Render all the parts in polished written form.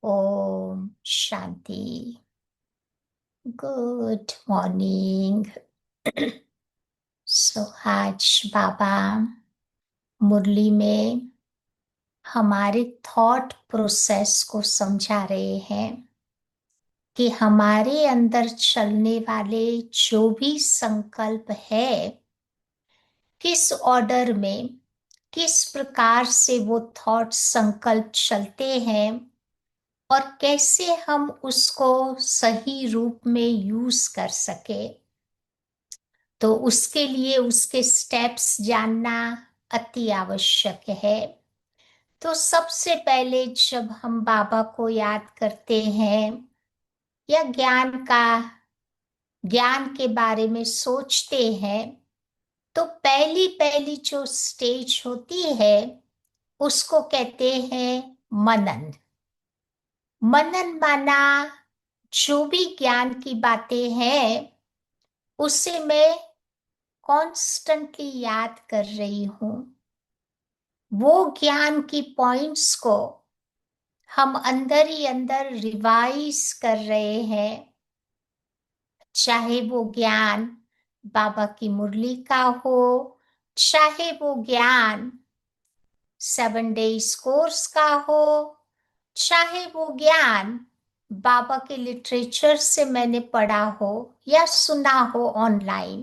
Om Shanti. Good morning. सो आज बाबा मुरली में हमारे थॉट प्रोसेस को समझा रहे हैं कि हमारे अंदर चलने वाले जो भी संकल्प है, किस ऑर्डर में, किस प्रकार से वो थॉट संकल्प चलते हैं और कैसे हम उसको सही रूप में यूज कर सके। तो उसके लिए उसके स्टेप्स जानना अति आवश्यक है। तो सबसे पहले जब हम बाबा को याद करते हैं या ज्ञान के बारे में सोचते हैं, तो पहली पहली जो स्टेज होती है उसको कहते हैं मनन। मनन माना जो भी ज्ञान की बातें हैं उसे मैं कॉन्स्टेंटली याद कर रही हूं। वो ज्ञान की पॉइंट्स को हम अंदर ही अंदर रिवाइज कर रहे हैं, चाहे वो ज्ञान बाबा की मुरली का हो, चाहे वो ज्ञान 7 डेज कोर्स का हो, चाहे वो ज्ञान बाबा के लिटरेचर से मैंने पढ़ा हो या सुना हो ऑनलाइन।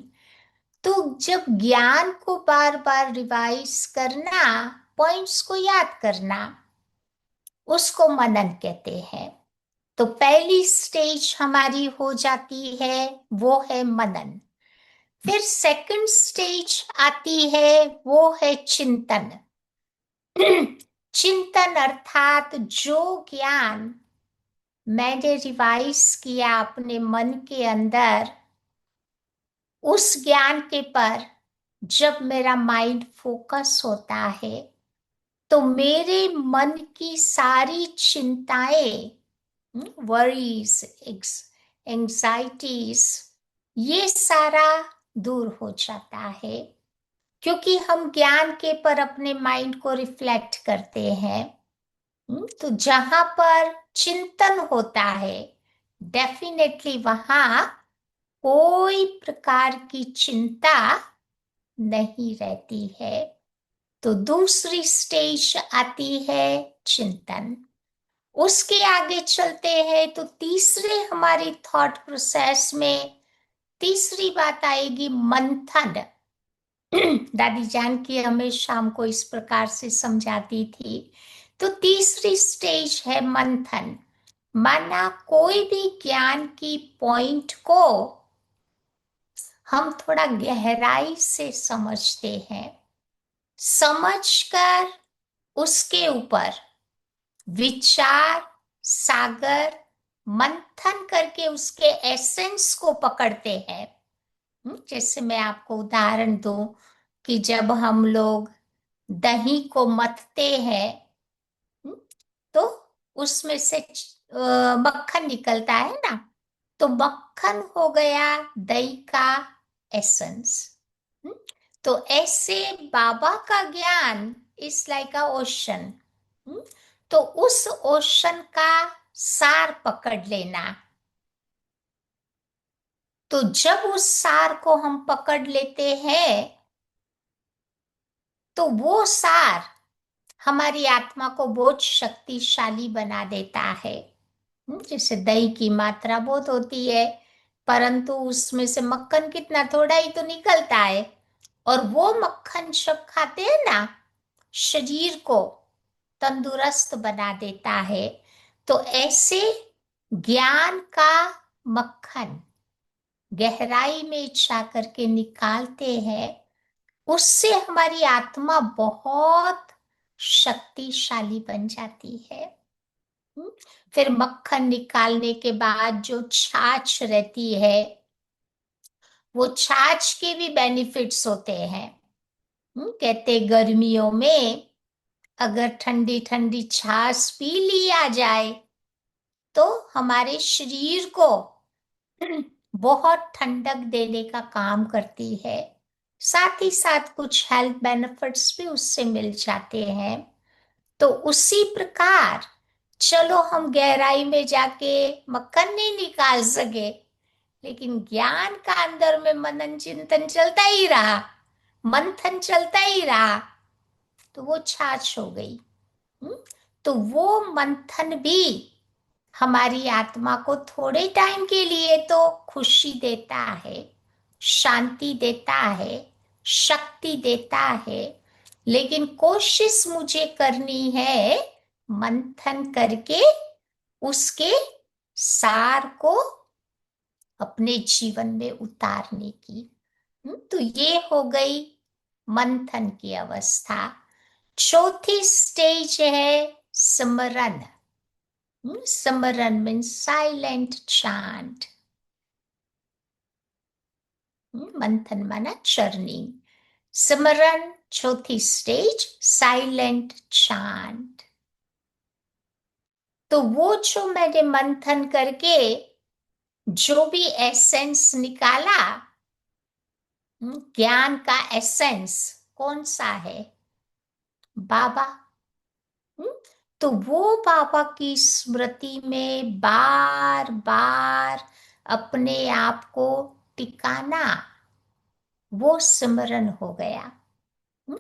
तो जब ज्ञान को बार बार रिवाइज करना, पॉइंट्स को याद करना, उसको मनन कहते हैं। तो पहली स्टेज हमारी हो जाती है, वो है मनन। फिर सेकंड स्टेज आती है, वो है चिंतन। चिंतन अर्थात जो ज्ञान मैंने रिवाइज किया अपने मन के अंदर, उस ज्ञान के पर जब मेरा माइंड फोकस होता है तो मेरे मन की सारी चिंताएं, वरीज, एंजाइटीज, ये सारा दूर हो जाता है। क्योंकि हम ज्ञान के पर अपने माइंड को रिफ्लेक्ट करते हैं। तो जहां पर चिंतन होता है, डेफिनेटली वहां कोई प्रकार की चिंता नहीं रहती है। तो दूसरी स्टेज आती है चिंतन। उसके आगे चलते हैं तो तीसरे हमारी थॉट प्रोसेस में तीसरी बात आएगी मंथन। दादी जान की हमें शाम को इस प्रकार से समझाती थी। तो तीसरी स्टेज है मंथन। माना कोई भी ज्ञान की पॉइंट को हम थोड़ा गहराई से समझते हैं, समझकर उसके ऊपर विचार सागर मंथन करके उसके एसेंस को पकड़ते हैं। जैसे मैं आपको उदाहरण दूं कि जब हम लोग दही को मथते हैं, हम्म, तो उसमें से मक्खन निकलता है ना। तो मक्खन हो गया दही का एसेंस। तो ऐसे बाबा का ज्ञान इज लाइक अ ओशन। तो उस ओशन का सार पकड़ लेना। तो जब उस सार को हम पकड़ लेते हैं तो वो सार हमारी आत्मा को बहुत शक्तिशाली बना देता है। जैसे दही की मात्रा बहुत होती है, परंतु उसमें से मक्खन कितना, थोड़ा ही तो निकलता है। और वो मक्खन जब खाते हैं ना, शरीर को तंदुरुस्त बना देता है। तो ऐसे ज्ञान का मक्खन गहराई में जा करके निकालते हैं, उससे हमारी आत्मा बहुत शक्तिशाली बन जाती है। हम्म, फिर मक्खन निकालने के बाद जो छाछ रहती है, वो छाछ के भी बेनिफिट्स होते हैं। कहते गर्मियों में अगर ठंडी ठंडी छाछ पी लिया जाए तो हमारे शरीर को बहुत ठंडक देने का काम करती है। साथ ही साथ कुछ हेल्थ बेनिफिट्स भी उससे मिल जाते हैं। तो उसी प्रकार चलो हम गहराई में जाके मक्खन नहीं निकाल सके, लेकिन ज्ञान का अंदर में मनन चिंतन चलता ही रहा, मंथन चलता ही रहा, तो वो छाछ हो गई। हम्म? तो वो मंथन भी हमारी आत्मा को थोड़े टाइम के लिए तो खुशी देता है, शांति देता है, शक्ति देता है, लेकिन कोशिश मुझे करनी है मंथन करके उसके सार को अपने जीवन में उतारने की। तो ये हो गई मंथन की अवस्था। चौथी स्टेज है स्मरण। स्मरण मीन्स साइलेंट चांट। मंथन माना चर्निंग, स्मरण चौथी स्टेज, साइलेंट चांट। तो वो जो मैंने मंथन करके जो भी एसेंस निकाला, ज्ञान का एसेंस कौन सा है? बाबा। हम्म, तो वो बाबा की स्मृति में बार बार अपने आप को टिकाना, वो स्मरण हो गया।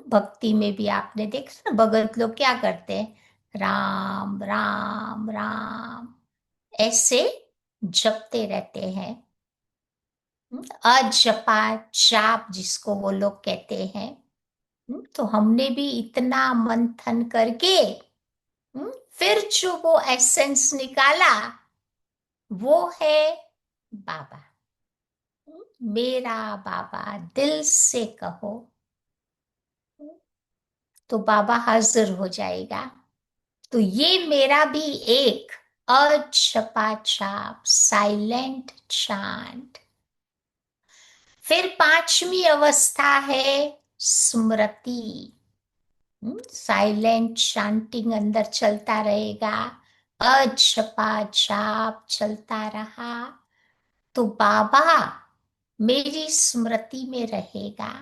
भक्ति में भी आपने देखा ना, भगत लोग क्या करते हैं, राम राम राम ऐसे जपते रहते हैं। अजपा जाप जिसको वो लोग कहते हैं। तो हमने भी इतना मंथन करके फिर जो वो एसेंस निकाला, वो है बाबा। मेरा बाबा दिल से कहो, तो बाबा हाजिर हो जाएगा। तो ये मेरा भी एक अजपा जाप, साइलेंट चांट। फिर पांचवी अवस्था है स्मृति। साइलेंट चांटिंग अंदर चलता रहेगा, अजपा जाप चलता रहा, तो बाबा मेरी स्मृति में रहेगा।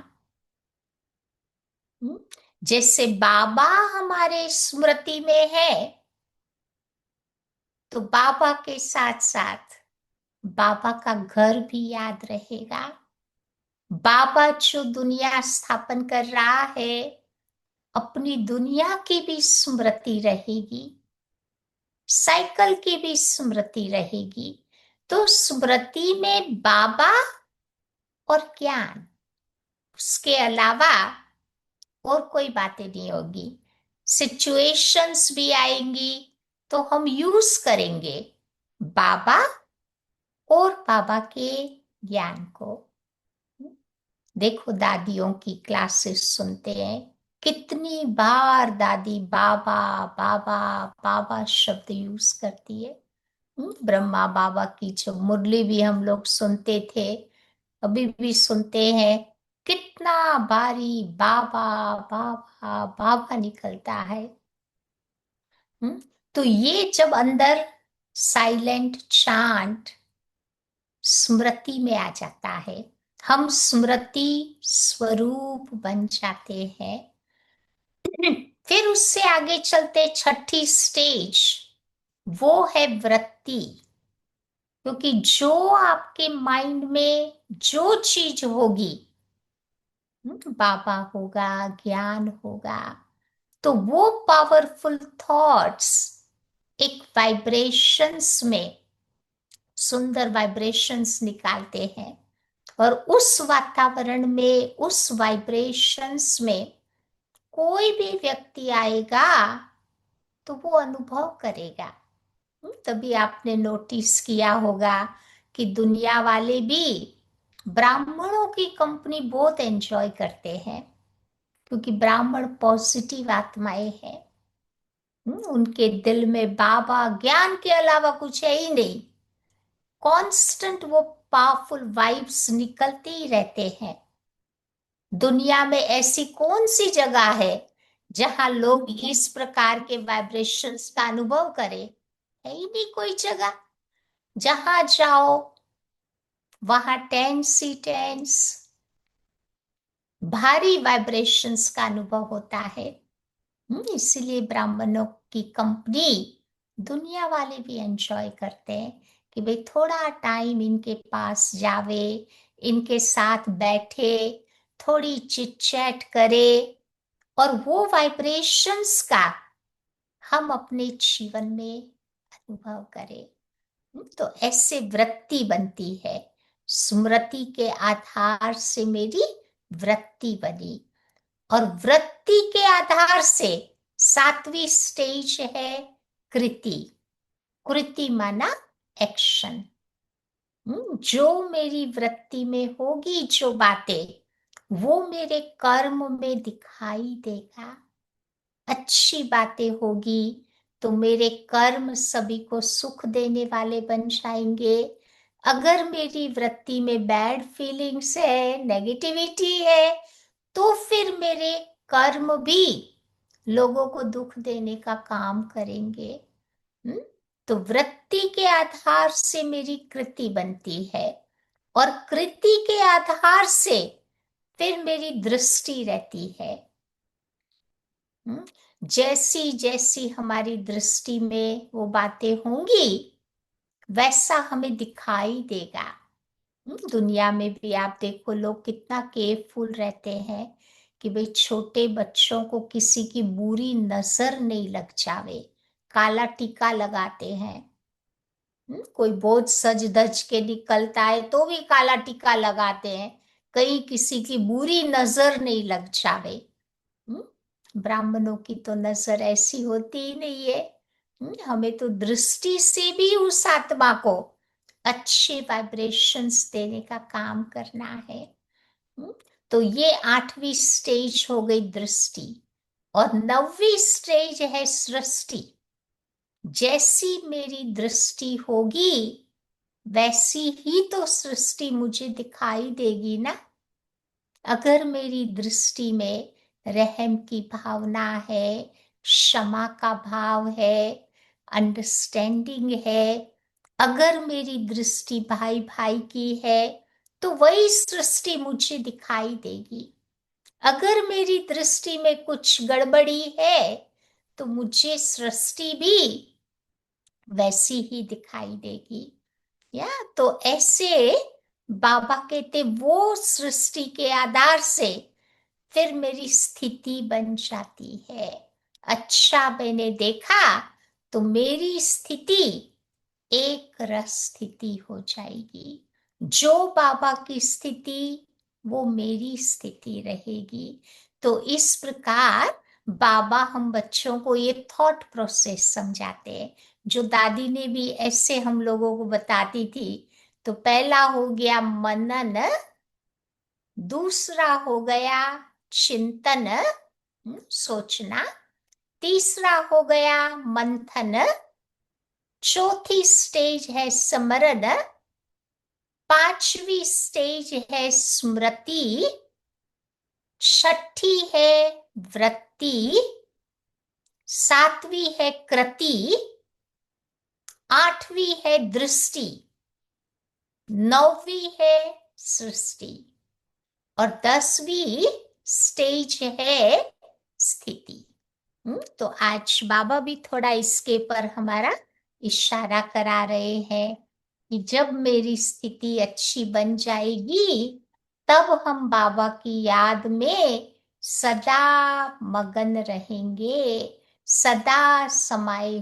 जैसे बाबा हमारे स्मृति में है, तो बाबा के साथ साथ बाबा का घर भी याद रहेगा। बाबा जो दुनिया स्थापन कर रहा है, अपनी दुनिया की भी स्मृति रहेगी, साइकिल की भी स्मृति रहेगी। तो स्मृति में बाबा और ज्ञान, उसके अलावा और कोई बातें नहीं होगी। सिचुएशंस भी आएंगी तो हम यूज करेंगे बाबा और बाबा के ज्ञान को। देखो दादियों की क्लासेस सुनते हैं, कितनी बार दादी बाबा बाबा बाबा शब्द यूज करती है। ब्रह्मा बाबा की जो मुरली भी हम लोग सुनते थे, अभी भी सुनते हैं, कितना बारी बाबा बाबा बाबा निकलता है। तो ये जब अंदर साइलेंट चांट स्मृति में आ जाता है, हम स्मृति स्वरूप बन जाते हैं। फिर उससे आगे चलते छठी स्टेज, वो है वृत्ति। क्योंकि जो आपके माइंड में जो चीज होगी, बाबा होगा, ज्ञान होगा, तो वो पावरफुल थॉट्स एक वाइब्रेशंस में सुंदर वाइब्रेशंस निकालते हैं, और उस वातावरण में, उस वाइब्रेशंस में कोई भी व्यक्ति आएगा तो वो अनुभव करेगा। तभी आपने नोटिस किया होगा कि दुनिया वाले भी ब्राह्मणों की कंपनी बहुत एंजॉय करते हैं, क्योंकि ब्राह्मण पॉजिटिव आत्माएं हैं। उनके दिल में बाबा ज्ञान के अलावा कुछ है ही नहीं। कांस्टेंट वो पावरफुल वाइब्स निकलते ही रहते हैं। दुनिया में ऐसी कौन सी जगह है जहां लोग इस प्रकार के वाइब्रेशंस का अनुभव करें? है ही नहीं कोई जगह। जहां जाओ वहां टेंस ही टेंस, भारी वाइब्रेशंस का अनुभव होता है। इसीलिए ब्राह्मणों की कंपनी दुनिया वाले भी एंजॉय करते हैं कि भाई थोड़ा टाइम इनके पास जावे, इनके साथ बैठे, थोड़ी चिट चैट करे, और वो वाइब्रेशंस का हम अपने जीवन में अनुभव करें। तो ऐसे वृत्ति बनती है। स्मृति के आधार से मेरी वृत्ति बनी, और वृत्ति के आधार से सातवीं स्टेज है कृति। कृति माना एक्शन। जो मेरी वृत्ति में होगी जो बातें, वो मेरे कर्म में दिखाई देगा। अच्छी बातें होगी तो मेरे कर्म सभी को सुख देने वाले बन जाएंगे। अगर मेरी वृत्ति में बैड फीलिंग्स है, नेगेटिविटी है, तो फिर मेरे कर्म भी लोगों को दुख देने का काम करेंगे। हम्म? तो वृत्ति के आधार से मेरी कृति बनती है, और कृति के आधार से फिर मेरी दृष्टि रहती है। जैसी जैसी हमारी दृष्टि में वो बातें होंगी, वैसा हमें दिखाई देगा। दुनिया में भी आप देखो, लोग कितना केयरफुल रहते हैं कि भाई छोटे बच्चों को किसी की बुरी नजर नहीं लग जावे, काला टीका लगाते हैं। कोई बहुत सज धज के निकलता है तो भी काला टीका लगाते हैं, कहीं किसी की बुरी नजर नहीं लग जावे। ब्राह्मणों की तो नजर ऐसी होती ही नहीं है। हमें तो दृष्टि से भी उस आत्मा को अच्छे वाइब्रेशंस देने का काम करना है। तो ये आठवीं स्टेज हो गई दृष्टि, और नौवीं स्टेज है सृष्टि। जैसी मेरी दृष्टि होगी वैसी ही तो सृष्टि मुझे दिखाई देगी ना। अगर मेरी दृष्टि में रहम की भावना है, क्षमा का भाव है, अंडरस्टैंडिंग है, अगर मेरी दृष्टि भाई भाई की है, तो वही सृष्टि मुझे दिखाई देगी। अगर मेरी दृष्टि में कुछ गड़बड़ी है, तो मुझे सृष्टि भी वैसी ही दिखाई देगी। या तो ऐसे बाबा कहते वो सृष्टि के आधार से फिर मेरी स्थिति बन जाती है। अच्छा मैंने देखा तो मेरी स्थिति एक रस स्थिति हो जाएगी। जो बाबा की स्थिति वो मेरी स्थिति रहेगी। तो इस प्रकार बाबा हम बच्चों को ये थॉट प्रोसेस समझाते हैं, जो दादी ने भी ऐसे हम लोगों को बताती थी। तो पहला हो गया मनन, दूसरा हो गया चिंतन, सोचना, तीसरा हो गया मंथन, चौथी स्टेज है स्मरण, पांचवी स्टेज है स्मृति, छठी है वृत्ति, सातवीं है कृति, आठवीं है दृष्टि, नौवीं है सृष्टि, और 10वीं स्टेज है स्थिति। तो आज बाबा भी थोड़ा इसके पर हमारा इशारा करा रहे हैं कि जब मेरी स्थिति अच्छी बन जाएगी, तब हम बाबा की याद में सदा मगन रहेंगे, सदा समाये